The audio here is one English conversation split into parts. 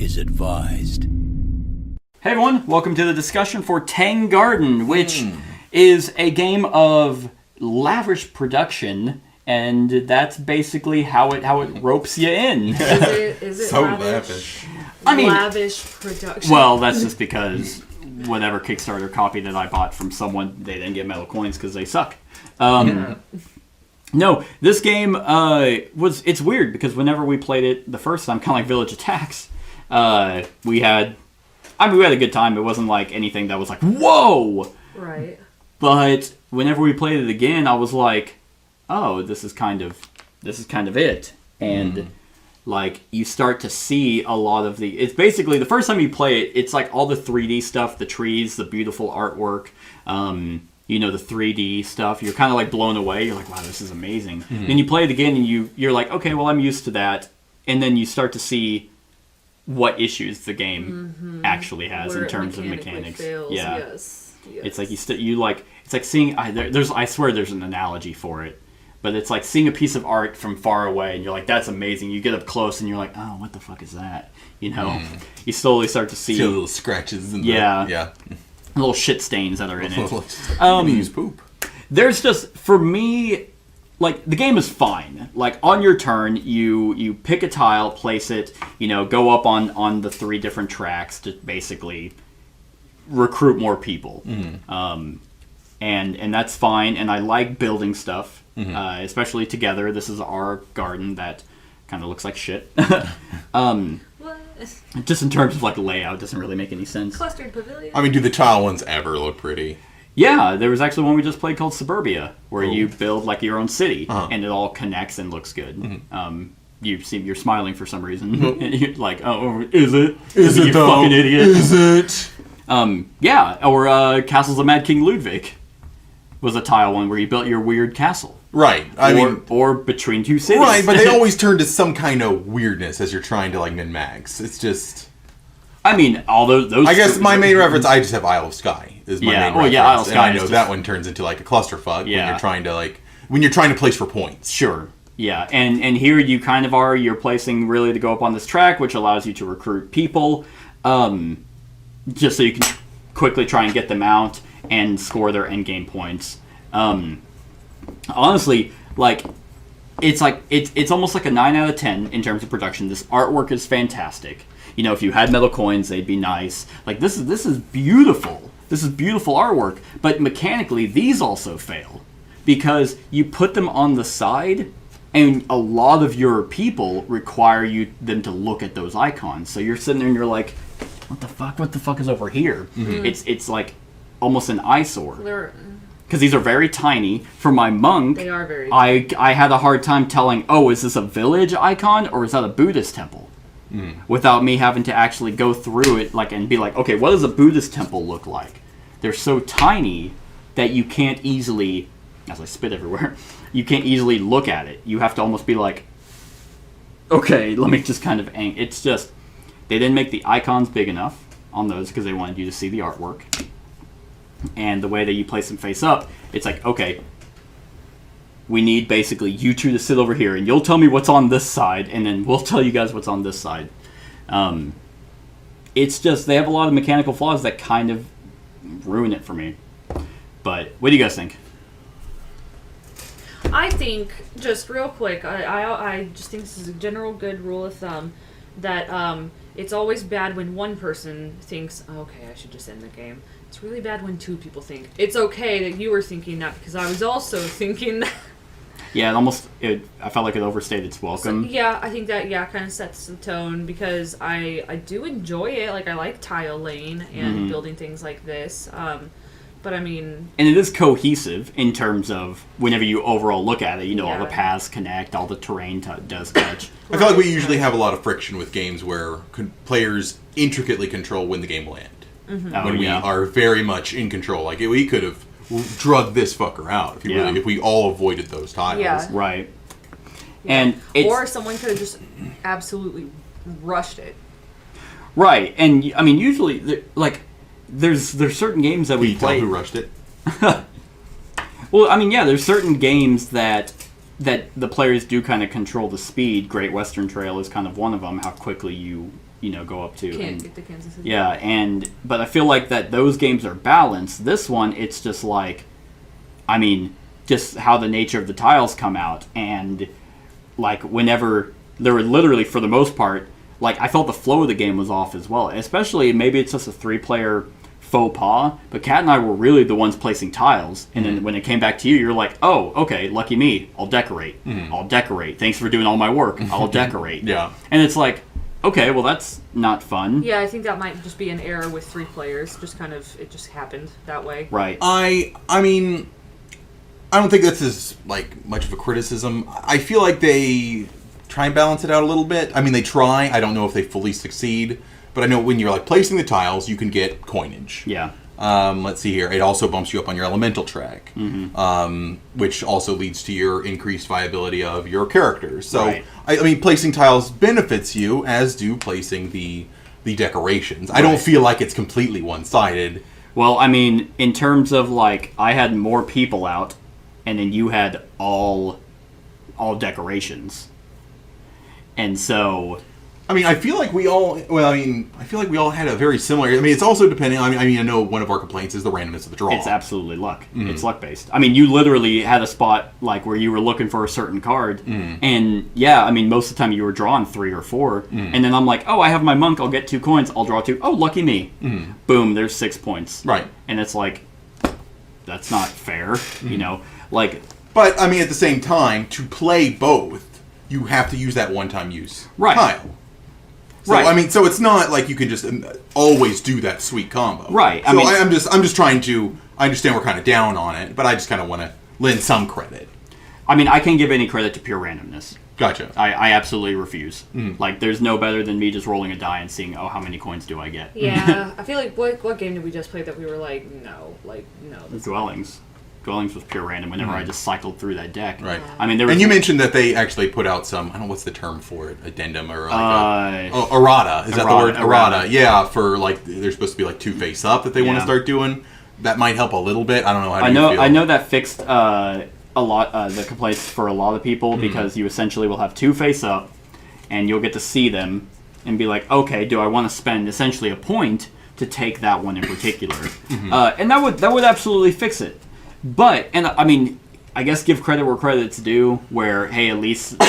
is advised. Hey everyone, welcome to the discussion for Tang Garden, which is a game of lavish production, and that's basically how it ropes you in. Is it So lavish? I mean, lavish production. well, that's just because whatever Kickstarter copy that I bought from someone, they didn't get metal coins because they suck. No, this game it's weird because whenever we played it the first time, kind of like Village Attacks, we had a good time. It wasn't like anything that was like, whoa! Right. But whenever we played it again, I was like, oh, this is kind of it. And like you start to see a lot of it's basically the first time you play it, it's like all the 3D stuff, the trees, the beautiful artwork, the 3D stuff. You're kind of like blown away. You're like, wow, this is amazing. Then you play it again and you're like, okay, well, I'm used to that. And then you start to see what issues the game actually has in terms of mechanics. Fails. Yeah. Yes. It's like it's like seeing I swear there's an analogy for it. But it's like seeing a piece of art from far away, and you're like, that's amazing. You get up close, and you're like, oh, what the fuck is that? You know? You slowly start to see little scratches. And little shit stains that are in it. Use poop. There's just, for me, like, the game is fine. Like, on your turn, you pick a tile, place it, go up on the 3 different tracks to basically recruit more people. And that's fine, and I like building stuff. Especially together. This is our garden that kind of looks like shit. Just in terms of like layout, it doesn't really make any sense. Clustered pavilion. I mean, do the tile ones ever look pretty? Yeah, there was actually one we just played called Suburbia, where you build like your own city, and it all connects and looks good. You're smiling for some reason. And you're like, oh, is it? Is it you though? Fucking idiot. Is it? Or Castles of Mad King Ludwig was a tile one where you built your weird castle. Right. Or between 2 cities. Right, but they always turn to some kind of weirdness as you're trying to like min-max. It's just. I mean, all those. I guess my main reference, I just have Isle of Skye is my main reference. Yeah, Isle of Skye. And I know that one turns into like a clusterfuck when you're trying to place for points. Sure. Yeah, and here you kind of you're placing really to go up on this track, which allows you to recruit people, just so you can quickly try and get them out and score their endgame points. Honestly, it's almost like a 9 out of 10 in terms of production. This artwork is fantastic. If you had metal coins, they'd be nice. Like this is beautiful. This is beautiful artwork. But mechanically, these also fail because you put them on the side, and a lot of your people require them to look at those icons. So you're sitting there and you're like, what the fuck? What the fuck is over here? It's like almost an eyesore. Because these are very tiny. For my monk, they are very tiny. I had a hard time telling, is this a village icon or is that a Buddhist temple? Without me having to actually go through it and be like, okay, what does a Buddhist temple look like? They're so tiny that you can't easily, as I spit everywhere, you can't easily look at it. You have to almost be like, okay, let me just kind of it's just, they didn't make the icons big enough on those because they wanted you to see the artwork. And the way that you place them face up, it's like, okay, we need basically you two to sit over here, and you'll tell me what's on this side, and then we'll tell you guys what's on this side. It's just, they have a lot of mechanical flaws that kind of ruin it for me. But what do you guys think? I think, just real quick, I just think this is a general good rule of thumb, that it's always bad when one person thinks, okay, I should just end the game. It's really bad when 2 people think. It's okay that you were thinking that because I was also thinking that. Yeah, I felt like it overstayed its welcome. So, yeah, I think that, kind of sets the tone because I do enjoy it. Like, I like tile laying and building things like this. But, I mean... And it is cohesive in terms of whenever you overall look at it, all the paths connect, all the terrain does touch. I feel like we usually have a lot of friction with games where players intricately control when the game will end. When we are very much in control. Like, we could have drug this fucker out if we all avoided those tiles. Yeah. Right. Yeah. And or someone could have just absolutely rushed it. Right. And, I mean, usually, there's certain games that we play. Who rushed it? Well, I mean, yeah, there's certain games that the players do kind of control the speed. Great Western Trail is kind of one of them, how quickly you go up to. Can't get to Kansas City. Yeah, but I feel like that those games are balanced. This one, it's just like, just how the nature of the tiles come out, and like whenever there were literally, for the most part, like I felt the flow of the game was off as well. Especially maybe it's just a 3-player faux pas, but Kat and I were really the ones placing tiles, and then when it came back to you, you're like, oh, okay, lucky me, I'll decorate. I'll decorate. Thanks for doing all my work. I'll decorate. Yeah. And it's like, okay, well that's not fun. Yeah, I think that might just be an error with 3 players. It just happened that way. Right. I mean, I don't think this is like much of a criticism. I feel like they try and balance it out a little bit. I mean, they try. I don't know if they fully succeed. But I know when you're like placing the tiles, you can get coinage. Yeah. Let's see here. It also bumps you up on your elemental track, which also leads to your increased viability of your characters. So, right. I mean, placing tiles benefits you, as do placing the decorations. Right. I don't feel like it's completely one-sided. Well, I mean, in terms of like, I had more people out, and then you had all decorations, and so. I mean, I feel like we all had a very similar. I mean, it's also depending. I know one of our complaints is the randomness of the draw. It's absolutely luck. It's luck based. I mean, you literally had a spot like where you were looking for a certain card, and yeah, I mean, most of the time you were drawing 3 or 4, and then I'm like, oh, I have my monk. I'll get 2 coins. I'll draw 2. Oh, lucky me. Boom. There's 6 points. Right. And it's like, that's not fair. Like. But I mean, at the same time, to play both, you have to use that one-time use tile. So, right. I mean, so it's not like you can just always do that sweet combo. Right. So I'm just trying to. I understand we're kind of down on it, but I just kind of want to lend some credit. I mean, I can't give any credit to pure randomness. Gotcha. I absolutely refuse. Like, there's no better than me just rolling a die and seeing, how many coins do I get? Yeah. I feel like what game did we just play that we were like, no. Dwellings. Dwellings was pure random whenever I just cycled through that deck. Right. I mean, there was. And you mentioned that they actually put out some. I don't know what's the term for it. Addendum or like errata. Is that the word? Errata. Yeah. For like, there's supposed to be like 2 face up that they want to start doing. That might help a little bit. I don't know how. You feel? I know that fixed a lot the complaints for a lot of people because you essentially will have 2 face up, and you'll get to see them and be like, okay, do I want to spend essentially a point to take that one in particular? And that would absolutely fix it. But, and I mean, I guess give credit where credit's due, where, hey, at least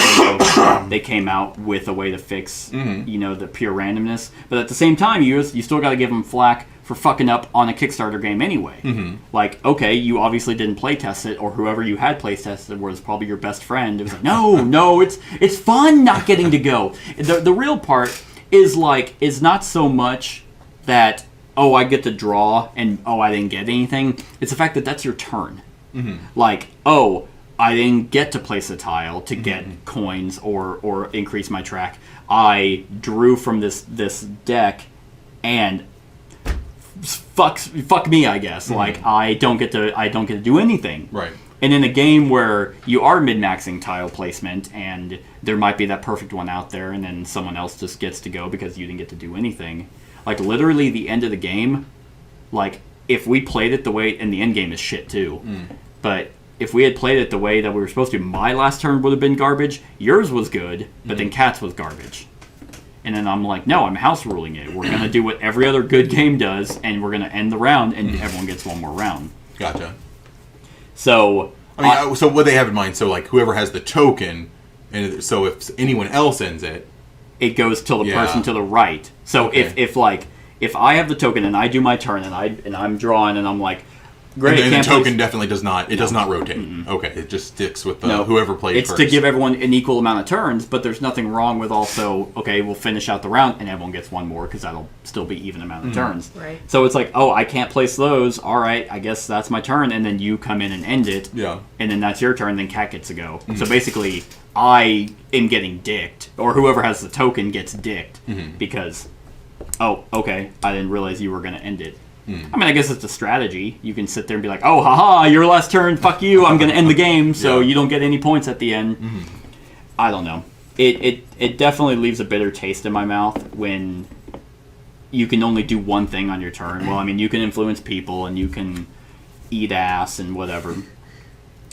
they came out with a way to fix, the pure randomness. But at the same time, you still got to give them flack for fucking up on a Kickstarter game anyway. Like, okay, you obviously didn't play test it, or whoever you had play tested was probably your best friend. It was like, no, it's fun not getting to go. The real part is not so much that, oh, I get to draw, and oh, I didn't get anything. It's the fact that that's your turn. Like, oh, I didn't get to place a tile to get coins or increase my track. I drew from this deck, and fuck me, I guess. Like, I don't get to do anything. Right. And in a game where you are min-maxing tile placement, and there might be that perfect one out there, and then someone else just gets to go because you didn't get to do anything. Like, literally, the end of the game, like, if we played it the way... And the end game is shit, too. But if we had played it the way that we were supposed to, my last turn would have been garbage. Yours was good, but then Kat's was garbage. And then I'm like, no, I'm house ruling it. We're going to do what every other good game does, and we're going to end the round, and everyone gets one more round. Gotcha. So... I mean, so what they have in mind, so, like, whoever has the token, and so if anyone else ends it... It goes to the person to the right. So okay. if I have the token and I do my turn and I'm drawing and I'm like, great, and the token definitely does not does not rotate. Okay, it just sticks with whoever played first. It's to give everyone an equal amount of turns, but there's nothing wrong with also, okay, we'll finish out the round and everyone gets one more because that'll still be even amount of turns. Right. So it's like, oh, I can't place those. All right, I guess that's my turn, and then you come in and end it. Yeah. And then that's your turn. Then Kat gets to go. So basically, I am getting dicked, or whoever has the token gets dicked because, oh, okay, I didn't realize you were going to end it. I mean, I guess it's a strategy. You can sit there and be like, oh, haha, your last turn, fuck you, I'm going to end the game, so you don't get any points at the end. I don't know. It definitely leaves a bitter taste in my mouth when you can only do one thing on your turn. Well, I mean, you can influence people and you can eat ass and whatever.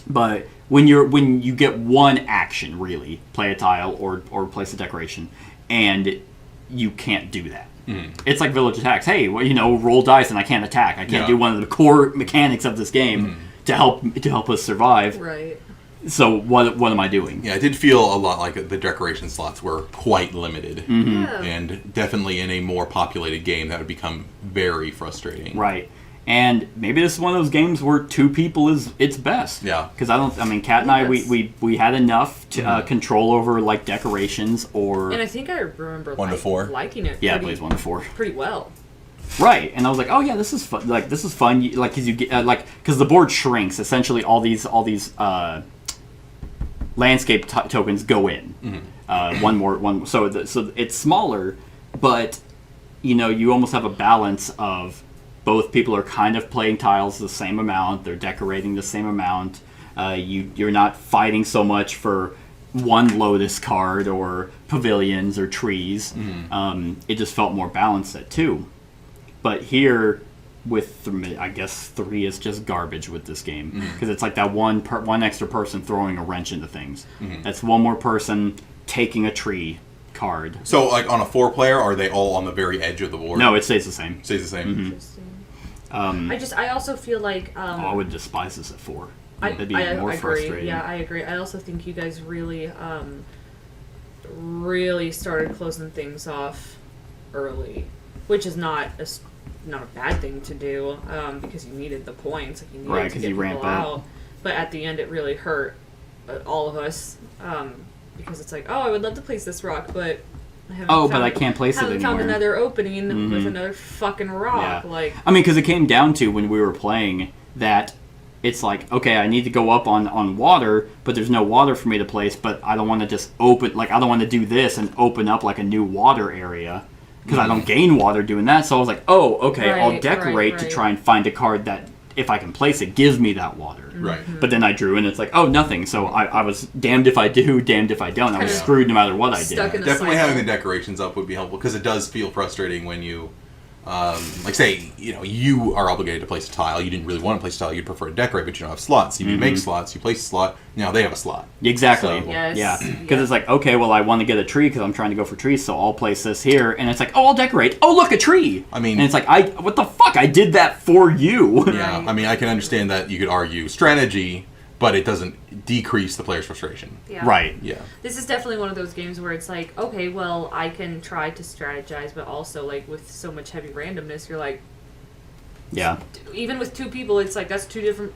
But when you get one action, really, play a tile or place a decoration, and you can't do that. It's like village attacks. Hey, well, roll dice and I can't attack. I can't do one of the core mechanics of this game to help us survive. Right. So what am I doing? Yeah, it did feel a lot like the decoration slots were quite limited. Yeah. And definitely in a more populated game, that would become very frustrating. Right. And maybe this is one of those games where 2 people is its best. Yeah. Because Kat and I, we had enough to control over like decorations or. And I think I remember 1 to 4 liking it. Yeah, it plays 1 to 4 pretty well. Right, and I was like, oh yeah, this is fun. Like this is fun. Like because you get because the board shrinks. Essentially, all these landscape tokens go in. One. So it's smaller, but you almost have a balance of. Both people are kind of playing tiles the same amount. They're decorating the same amount. You're not fighting so much for one lotus card or pavilions or trees. It just felt more balanced at 2. But here, with I guess 3 is just garbage with this game because it's like that one extra person throwing a wrench into things. That's one more person taking a tree card. So, like on a 4-player, are they all on the very edge of the board? No, it stays the same. Stays the same. Interesting. I also feel like I would despise this at 4. That'd be I more agree. frustrating. Yeah, I agree. I also think you guys really started closing things off early, which is not a bad thing to do because you needed the points. Like you needed to get people out. But at the end, it really hurt all of us because it's like, oh, I would love to place this rock, but. But I can't place it anymore. Haven't found another opening with another fucking rock. Yeah. Because it came down to when we were playing that it's like, okay, I need to go up on water, but there's no water for me to place. But I don't want to just open, I don't want to do this and open up like a new water area because I don't gain water doing that. So I was like, oh, okay, I'll decorate to try and find a card that if I can place it gives me that water. Right. But then I drew and it's like, oh, nothing. So I was damned if I do, damned if I don't. I was screwed no matter what I did. Definitely having the decorations up would be helpful because it does feel frustrating when you, say, you are obligated to place a tile. You didn't really want to place a tile. You'd prefer to decorate, but you don't have slots. You make slots. You place a slot. Now they have a slot. Exactly. So, yeah. Because it's like, okay, well, I want to get a tree because I'm trying to go for trees, so I'll place this here. And it's like, oh, I'll decorate. Oh, look, a tree. And it's like, what the fuck? I did that for you. Yeah. I can understand that you could argue strategy, but it doesn't decrease the player's frustration. Yeah. Right. Yeah. This is definitely one of those games where it's like, okay, well, I can try to strategize, but also, like, with so much heavy randomness, you're like... Yeah. Even with 2 people, it's like, that's 2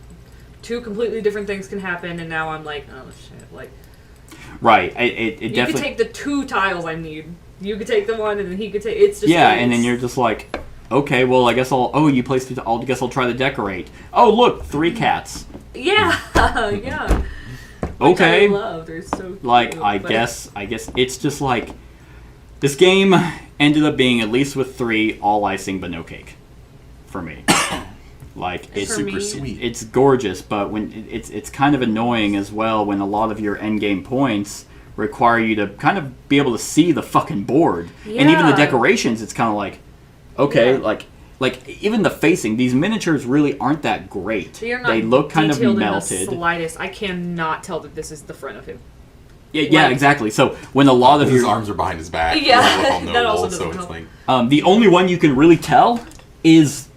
completely different things can happen, and now I'm like, oh, shit, like... Right. It definitely... You could take the 2 tiles I need. You could take the one, and then he could take... It's just... Yeah, and then you're just like... Okay, well, I guess you placed it. I guess I'll try to decorate. Oh, look, 3 cats. Yeah, yeah. Okay. Which I love. They're so cute, I guess it's just like this game ended up being, at least with 3, all icing but no cake for me. It's super sweet. It's gorgeous, but when it's kind of annoying as well when a lot of your end game points require you to kind of be able to see the fucking board, and even the decorations. It's kind of like. Okay, like even the facing, these miniatures really aren't that great. They look kind of melted. In the slightest. I cannot tell that this is the front of him. Yeah, exactly. So when a lot of his arms are behind his back, that also doesn't help. Like, the only one you can really tell is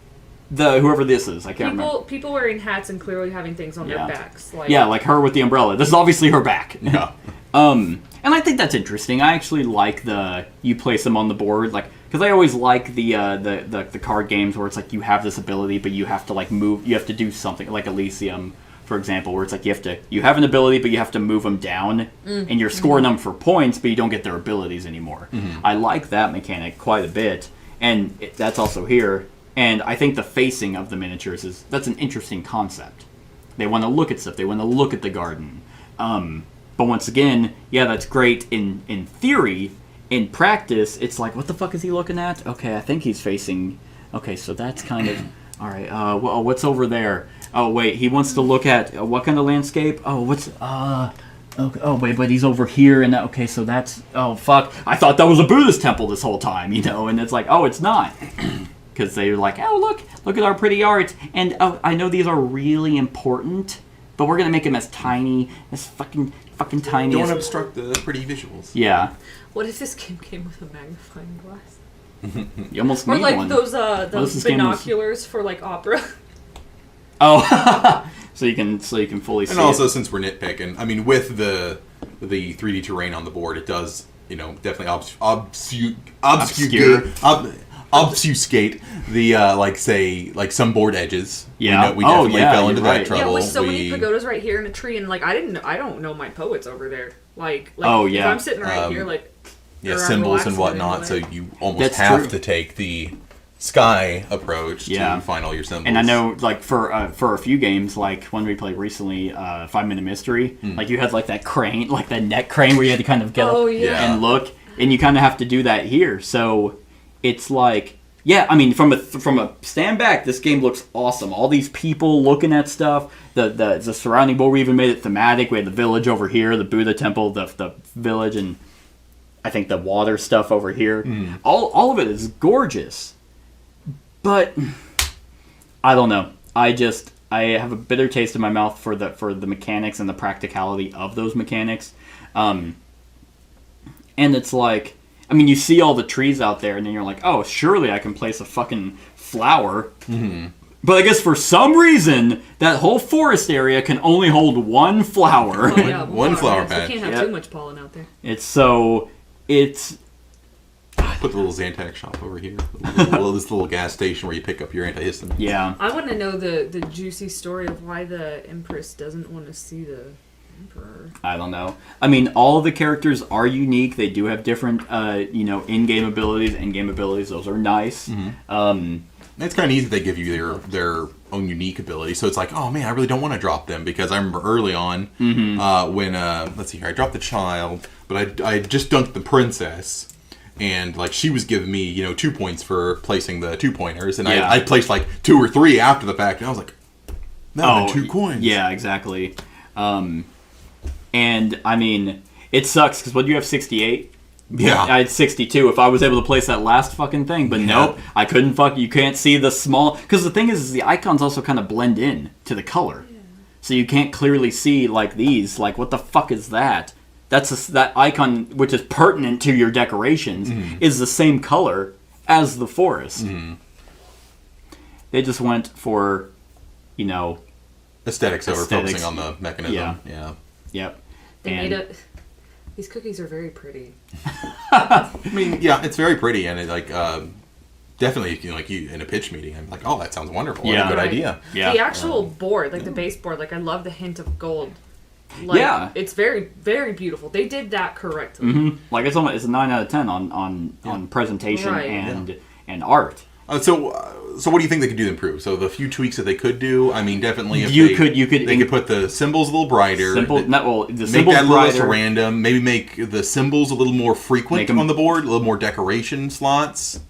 whoever this is. I can't remember. People wearing hats and clearly having things on their backs. Like her with the umbrella. This is obviously her back. Yeah. And I think that's interesting. I actually like you place them on the board, because I always like the card games where it's like you have this ability, but you have to move. You have to do something like Elysium, for example, where it's like you have an ability, but you have to move them down, and you're scoring them for points, but you don't get their abilities anymore. I like that mechanic quite a bit, and that's also here. And I think the facing of the miniatures that's an interesting concept. They want to look at stuff. They want to look at the garden. But once again, yeah, that's great in theory. In practice, it's like, what the fuck is he looking at? Okay, I think he's facing... Okay, so that's kind of... All right, well, what's over there? Oh, wait, he wants to look at... what kind of landscape? Oh, what's... Okay, oh, wait, but he's over here, and okay, so that's... Oh, fuck. I thought that was a Buddhist temple this whole time, and it's like, oh, it's not. Because they're like, oh, look at our pretty art. And I know these are really important, but we're gonna make them as tiny, as fucking tiny. Don't obstruct the pretty visuals. Yeah. What if this game came with a magnifying glass? You almost Or need like one. those binoculars for like opera. Oh, so you can fully see. And also, since we're nitpicking, I mean, with the 3D terrain on the board, it does, definitely obfuscate the like some board edges. Yeah. We definitely fell into that right. trouble. Yeah, with so many pagodas right here in a tree, and like I don't know my poets over there. Like oh yeah, if I'm sitting right here, like symbols and whatnot. So you almost have to take the sky approach to find all your symbols. And I know, like for a few games, like when we played recently, 5 Minute Mystery, like you had like that crane, like that neck crane where you had to kind of get up and look, and you kind of have to do that here. So it's like, yeah, I mean, from a stand back, this game looks awesome. All these people looking at stuff, the surrounding board. We even made it thematic. We had the village over here, the Buddha temple, the village, and I think the water stuff over here. All of it is gorgeous. But I don't know. I have a bitter taste in my mouth for the mechanics and the practicality of those mechanics. And it's like, I mean, you see all the trees out there, and then you're like, oh, surely I can place a fucking flower. Mm-hmm. But I guess for some reason, that whole forest area can only hold one flower. Oh, yeah, one flower patch. You can't have too much pollen out there. It's put the little Zantac shop over here. This little gas station where you pick up your antihistamine. Yeah. I want to know the juicy story of why the Empress doesn't want to see the Emperor. I don't know. I mean, all of the characters are unique. They do have different, in-game abilities, end-game abilities. Those are nice. Mm-hmm. It's kind of easy. They give you their own unique ability. So it's like, oh man, I really don't want to drop them, because I remember early on when let's see here, I dropped the child, but I just dunked the princess. And like she was giving me, 2 points for placing the 2-pointers, and I placed like 2 or 3 after the fact, and I was like, no, 2 coins. Yeah, exactly. And I mean, it sucks because what do you have, 68? Yeah, I had 62. If I was able to place that last fucking thing, but nope, I couldn't. You can't see the small, because the thing is the icons also kind of blend in to the color, so you can't clearly see like these. Like, what the fuck is that? That icon, which is pertinent to your decorations, is the same color as the forest. Mm-hmm. They just went for, aesthetics over focusing on the mechanism. Yeah. Yep. They made it. These cookies are very pretty. I mean, yeah, it's very pretty, and it definitely, you in a pitch meeting, I'm like, oh, that sounds wonderful. What a good idea. Yeah. The actual board, like the base board, like I love the hint of gold. Like, it's very, very beautiful. They did that correctly. Mm-hmm. Like it's a 9 out of 10 on presentation and art. So what do you think they could do to improve? So the few tweaks that they could do, I mean, definitely if they could put the symbols a little brighter. The make symbols that a little less brighter. random. Maybe make the symbols a little more frequent on the board. A little more decoration slots.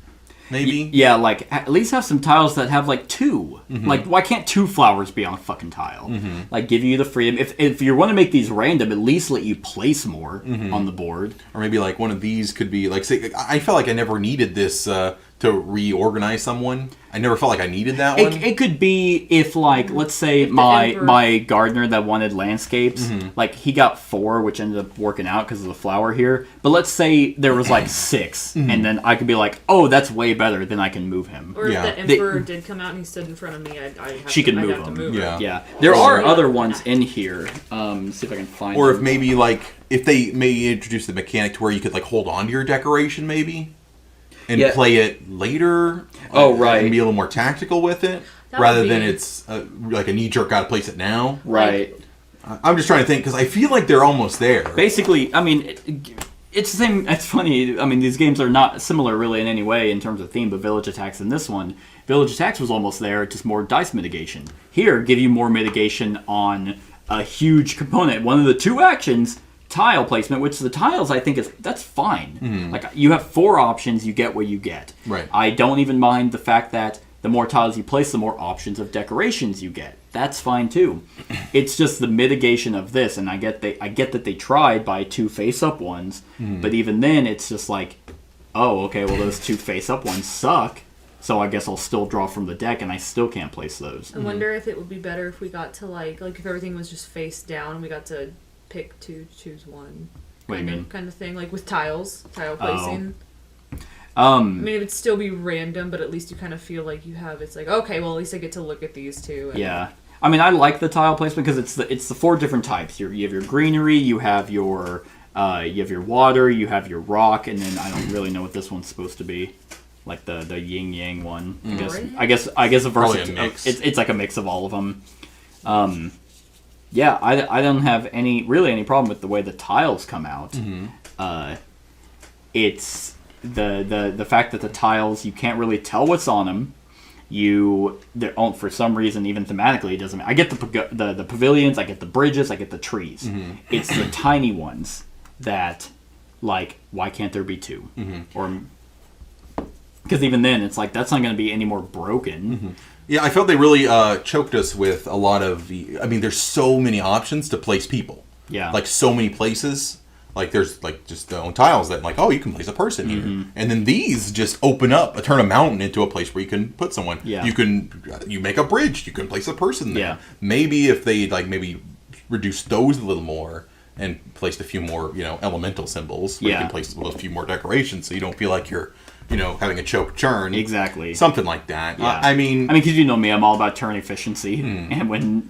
Maybe. Yeah, like at least have some tiles that have like 2. Mm-hmm. Like, why can't 2 flowers be on a fucking tile? Mm-hmm. Like, give you the freedom. If you want to make these random, at least let you place more on the board. Or maybe like one of these could be like, say, I felt like I never needed this to reorganize someone. I never felt like I needed that one. It could be if, like, let's say my gardener that wanted landscapes, like, he got 4, which ended up working out because of the flower here. But let's say there was, like, 6, and then I could be like, oh, that's way better, then I can move him. Or if the Emperor did come out and he stood in front of me, I'd have to move him. Yeah. There are other ones in here. See if I can find Or them. if maybe, like, if they maybe introduce the mechanic to where you could, like, hold on to your decoration, maybe? And play it later. Oh, right. And be a little more tactical with it. Rather than it's like a knee-jerk, gotta place it now. Right. I'm just trying to think, because I feel like they're almost there. Basically, I mean, it's the same. It's funny. I mean, these games are not similar really in any way in terms of theme, but Village Attacks in this one. Village Attacks was almost there, just more dice mitigation. Here, give you more mitigation on a huge component. One of the 2 actions, tile placement, which the tiles I think that's fine. Mm-hmm. Like, you have 4 options, you get what you get. Right. I don't even mind the fact that the more tiles you place, the more options of decorations you get. That's fine too. It's just the mitigation of this, and I get that they tried by 2 face-up ones, but even then it's just like, oh, okay, well those 2 face-up ones suck. So I guess I'll still draw from the deck, and I still can't place those. I wonder if it would be better if we got to like if everything was just face down, we got to pick two, choose one. What do you mean? Kind of thing, like with tile placing. I mean, it would still be random, but at least you kind of feel like you have. It's like, okay, well, at least I get to look at these two. And yeah. I mean, I like the tile placement because it's the 4 different types. You have your greenery, you have your water, you have your rock, and then I don't really know what this one's supposed to be, like the yin yang one. I guess a mix. It's like a mix of all of them. Yeah, I don't have any problem with the way the tiles come out. Mm-hmm. It's the fact that the tiles, you can't really tell what's on them. For some reason, even thematically, it doesn't. I get the pavilions, I get the bridges, I get the trees. Mm-hmm. It's the tiny ones that, like, why can't there be 2? Mm-hmm. Or because even then, it's like that's not going to be any more broken. Mm-hmm. Yeah, I felt they really choked us with a lot of the. I mean, there's so many options to place people. Yeah, like so many places. Like there's like just the own tiles that like, oh, you can place a person here, and then these just open up, turn a mountain into a place where you can put someone. Yeah, you make a bridge, you can place a person there. Yeah, maybe if they maybe reduce those a little more and placed a few more elemental symbols, where you can place a few more decorations, so you don't feel like you're having a choke turn. Exactly. Something like that. Yeah. I mean, because you know me, I'm all about turn efficiency. And when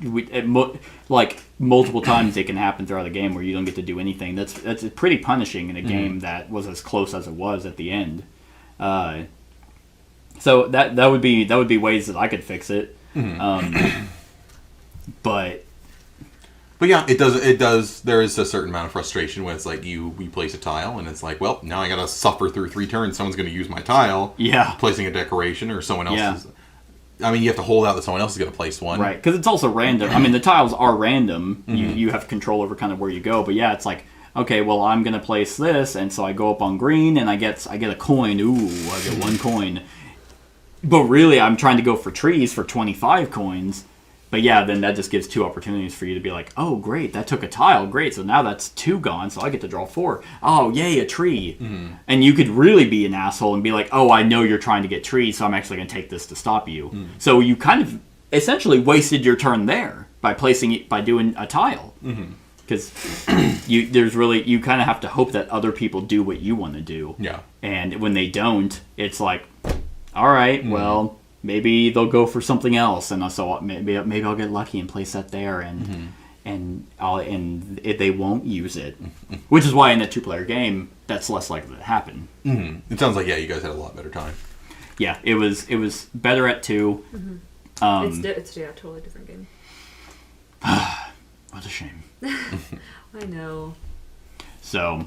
multiple times it can happen throughout the game where you don't get to do anything. That's pretty punishing in a game that was as close as it was at the end. So that would be ways that I could fix it. But yeah, it does. There is a certain amount of frustration when it's like we place a tile and it's like, well, now I gotta suffer through 3 turns. Someone's gonna use my tile. Yeah. Placing a decoration or someone else's. Yeah. I mean, you have to hold out that someone else is gonna place one. Right, because it's also random. I mean, the tiles are random. You have control over kind of where you go. But yeah, it's like, okay, well, I'm gonna place this, and so I go up on green and I get a coin. Ooh, I get 1 coin. But really, I'm trying to go for trees for 25 coins. But yeah, then that just gives 2 opportunities for you to be like, oh, great, that took a tile. Great, so now that's 2 gone, so I get to draw 4. Oh, yay, a tree. Mm-hmm. And you could really be an asshole and be like, oh, I know you're trying to get trees, so I'm actually going to take this to stop you. Mm-hmm. So you kind of essentially wasted your turn there by doing a tile. Because you kind of have to hope that other people do what you want to do. Yeah. And when they don't, it's like, all right, well... Maybe they'll go for something else, and so maybe I'll get lucky and place that there, and they won't use it, which is why in a 2-player game that's less likely to happen. It sounds like you guys had a lot better time. Yeah, it was better at 2. It's a totally different game. What a shame. I know. So,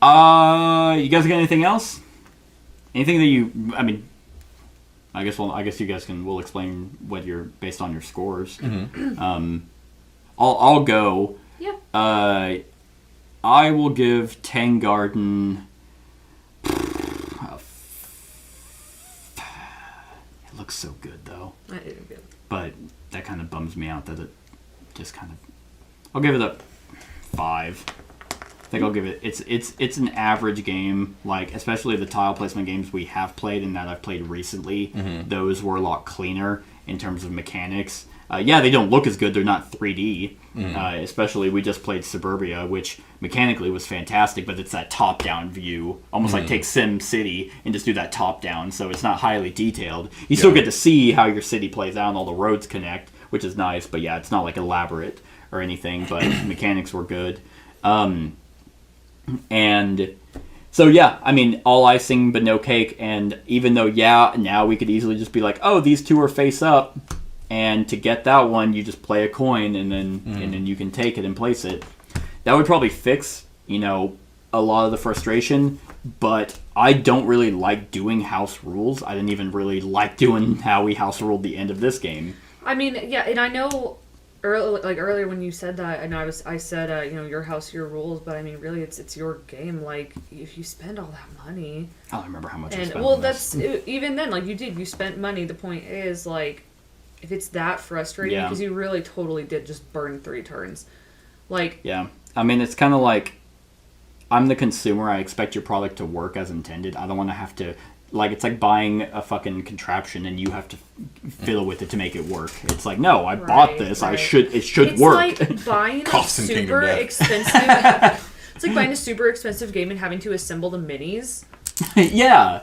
you guys got anything else? Anything that I guess you guys we'll explain what you're based on your scores. I'll go. Yeah. I will give Tang Garden. It looks so good though. It is good. But that kind of bums me out that it just kind of. I'll give it a 5. I think I'll give it. It's an average game. Like especially the tile placement games we have played and that I've played recently. Those were a lot cleaner in terms of mechanics. Yeah, they don't look as good. They're not 3D. Especially we just played Suburbia, which mechanically was fantastic, but it's that top-down view, almost like take Sim City and just do that top-down. So it's not highly detailed. You still get to see how your city plays out and all the roads connect, which is nice. But yeah, it's not like elaborate or anything. But mechanics were good. And so, yeah, I mean, all icing but no cake. And even though, now we could easily just be like, oh, these 2 are face up. And to get that one, you just play a coin and then you can take it and place it. That would probably fix, a lot of the frustration. But I don't really like doing house rules. I didn't even really like doing how we house ruled the end of this game. I mean, yeah, and I know... Earlier when you said that, and I said, your house, your rules, but I mean, really, it's your game. Like, if you spend all that money, I don't remember how much. I spent well, that's even then. Like, you spent money. The point is, like, if it's that frustrating, because you really totally did just burn 3 turns. Like, yeah, I mean, it's kind of like I'm the consumer. I expect your product to work as intended. I don't want to have to it's like buying a fucking contraption and you have to fiddle with it to make it work. It's like, no, I bought this. It should work. It's like buying a Costs in Kingdom super Death. expensive. It's like buying a super expensive game and having to assemble the minis. Yeah.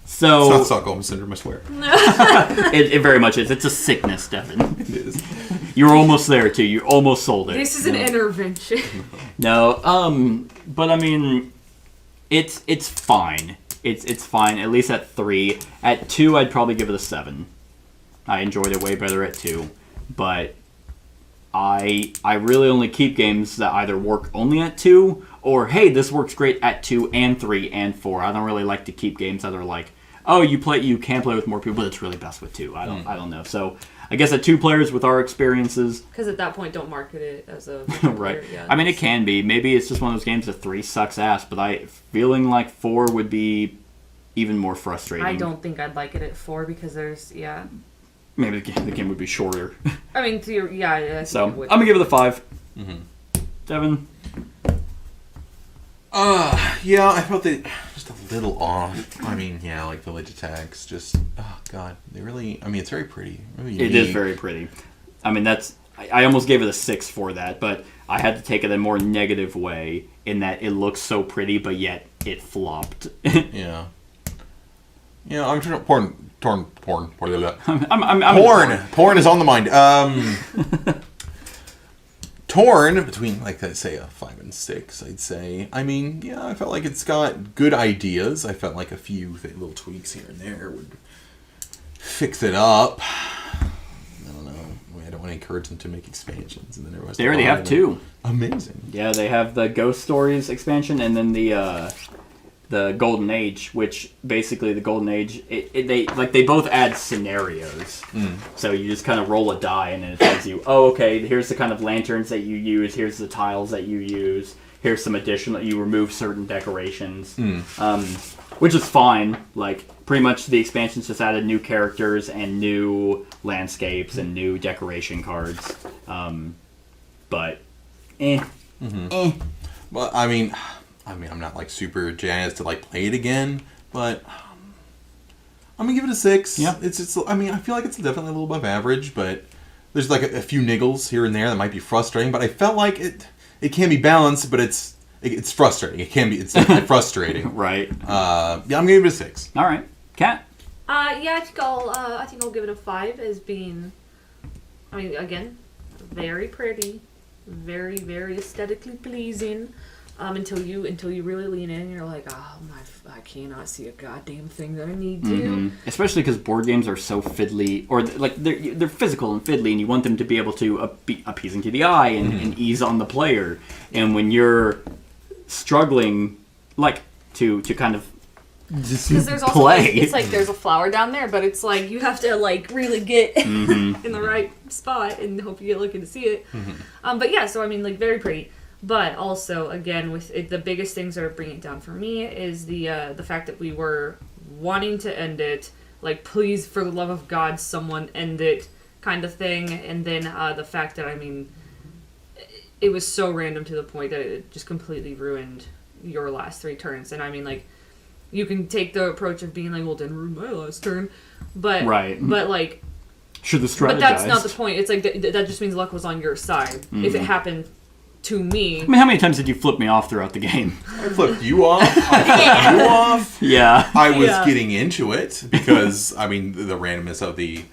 So It's not Stockholm Syndrome, I swear. it very much is. It's a sickness, Devin. It is. You're almost there too. You almost sold it. This is an intervention. No, but I mean, it's fine. It's fine. At least at 3. At 2, I'd probably give it a 7. I enjoyed it way better at 2, but I really only keep games that either work only at 2 or hey, this works great at 2 and 3 and 4. I don't really like to keep games that are like, oh, you can play with more people, but it's really best with 2. I don't know. So I guess at 2 players with our experiences, Because at that point, don't market it as a right. Yeah, I mean, it can be. Maybe it's just one of those games that 3 sucks ass, but I feeling like 4 would be even more frustrating. I don't think I'd like it at 4 because there's Maybe the game would be shorter. I mean, I So I'm think it would. gonna give it a 5. Devin. Yeah, I felt it just a little off. I mean, yeah, like village attacks, just, oh god, they really, I mean, it's very pretty. Really It is very pretty. I mean, I almost gave it a 6 for that, but I had to take it a more negative way in that it looks so pretty, but yet it flopped. Yeah. Yeah, I'm trying to, porn. I'm Porn is on the mind. Torn between, like, I'd say a 5 and 6, I'd say. I mean, yeah, I felt like it's got good ideas. I felt like a few little tweaks here and there would fix it up. I don't know. I don't want to encourage them to make expansions. And then They already have 2. Amazing. Yeah, they have the Ghost Stories expansion and then the Golden Age, which basically the Golden Age, they both add scenarios. So you just kind of roll a die and then it tells you, oh, okay, here's the kind of lanterns that you use, here's the tiles that you use, here's some additional, you remove certain decorations, which is fine. Like, pretty much the expansions just added new characters and new landscapes and new decoration cards. But, Well, I mean, I'm not like super jazzed to like play it again, but I'm gonna give it a 6. Yeah, it's. I mean, I feel like it's definitely a little above average, but there's like a few niggles here and there that might be frustrating. But I felt like it can be balanced, but it's frustrating. It's definitely frustrating. Right. Yeah, I'm gonna give it a 6. All right, Kat. Yeah, I think I'll give it a 5 as being, I mean, again, very pretty, very, very aesthetically pleasing. Until you really lean in and you're like, oh my, I cannot see a goddamn thing that I need to. Especially because board games are so fiddly, or like they're physical and fiddly, and you want them to be able to be appeasing to the eye and ease on the player. And when you're struggling, like to kind of just there's also play, it's like there's a flower down there, but it's like you have to like really get in the right spot and hope you get lucky to see it. But yeah, so I mean, like very pretty. But also, again, with it, the biggest things that are bringing it down for me is the fact that we were wanting to end it, like, please, for the love of God, someone end it, kind of thing. And then the fact that, I mean, it was so random to the point that it just completely ruined your last 3 turns. And I mean, like, you can take the approach of being like, well, didn't ruin my last turn, but like, should the strategize. But that's not the point. It's like that just means luck was on your side. If it happened to me. I mean, how many times did you flip me off throughout the game? I flipped you off. I flipped you off. Yeah. I was getting into it because, I mean, the randomness of the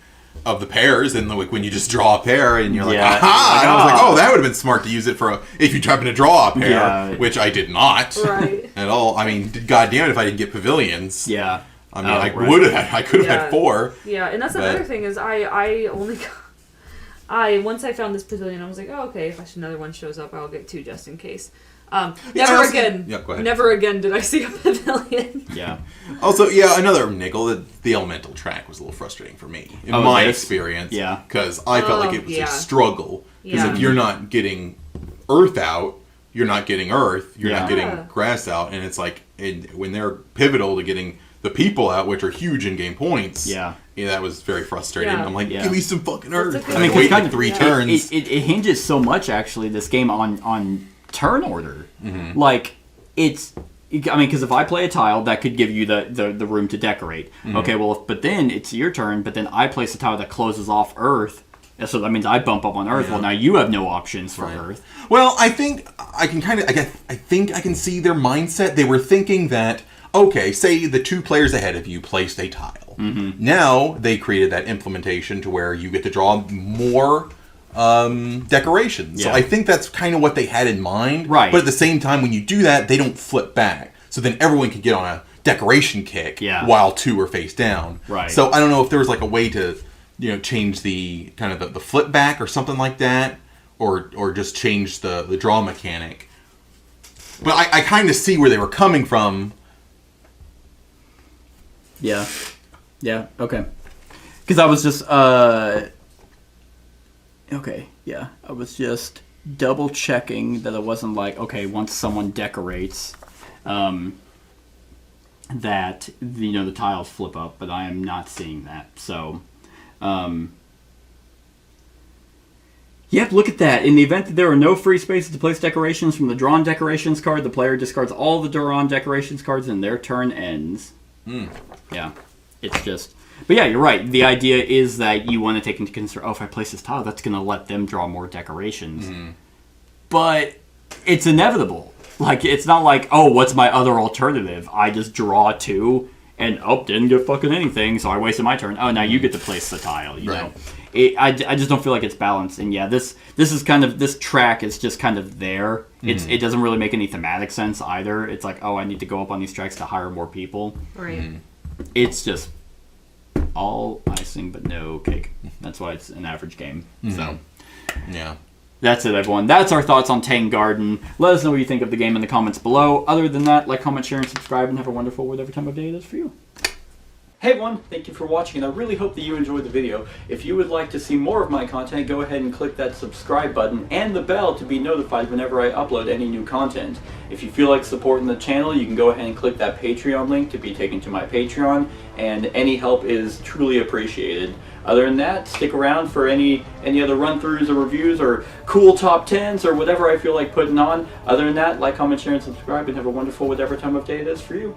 pairs and like when you just draw a pair and you're like, aha! And I was like, oh, that would have been smart to use it for if you happen to draw a pair, which I did not at all. I mean, god damn it if I didn't get pavilions. Yeah. I mean, I could have had 4. Yeah, and that's another thing is I only got... once I found this pavilion, I was like, oh, okay, if another one shows up, I'll get 2 just in case. Never again did I see a pavilion. Yeah. Also, another nickel, the elemental track was a little frustrating for me, in my experience. Yeah. Because I felt like it was a struggle. Because if you're not getting earth out, you're not getting earth, you're not getting grass out, and it's like, when they're pivotal to getting the people out, which are huge in-game points... Yeah, that was very frustrating. I'm like, give me some fucking earth. I mean, wait like 3 turns. It hinges so much, actually, this game, on turn order. Like, because if I play a tile, that could give you the room to decorate. Mm-hmm. Okay, well, but then it's your turn, but then I place a tile that closes off Earth. So that means I bump up on Earth. Yeah. Well, now you have no options for Earth. Well, I think I can I can see their mindset. They were thinking that, okay, say the 2 players ahead of you placed a tile. Mm-hmm. Now they created that implementation to where you get to draw more decorations. Yeah. So I think that's kind of what they had in mind. Right. But at the same time, when you do that, they don't flip back. So then everyone can get on a decoration kick while 2 are face down. Right. So I don't know if there was like a way to, change the kind of the flip back or something like that, or just change the draw mechanic. But I kind of see where they were coming from. Yeah. Yeah. Okay. Because I was just okay, yeah. I was just double checking that it wasn't like, okay, once someone decorates, that the tiles flip up, but I am not seeing that. So, yep, look at that. In the event that there are no free spaces to place decorations from the drawn decorations card, the player discards all the drawn decorations cards and their turn ends. Yeah, it's just... But yeah, you're right. The idea is that you want to take into consideration, if I place this tile, that's going to let them draw more decorations. Mm-hmm. But it's inevitable. Like, it's not like, what's my other alternative? I just draw 2, and, didn't get fucking anything, so I wasted my turn. Oh, now you get to place the tile, you know? I just don't feel like it's balanced. And yeah, this is kind of, this track is just kind of there. Mm-hmm. It doesn't really make any thematic sense either. It's like, I need to go up on these tracks to hire more people. Right. Mm-hmm. It's just... all icing but no cake. That's why it's an average game. Mm-hmm. So, yeah. That's it, everyone. That's our thoughts on Tang Garden. Let us know what you think of the game in the comments below. Other than that, like, comment, share, and subscribe, and have a wonderful whatever time of day it is for you. Hey everyone, thank you for watching, and I really hope that you enjoyed the video. If you would like to see more of my content, go ahead and click that subscribe button and the bell to be notified whenever I upload any new content. If you feel like supporting the channel, you can go ahead and click that Patreon link to be taken to my Patreon, and any help is truly appreciated. Other than that, stick around for any other run-throughs or reviews or cool top 10s or whatever I feel like putting on. Other than that, like, comment, share, and subscribe, and have a wonderful whatever time of day it is for you.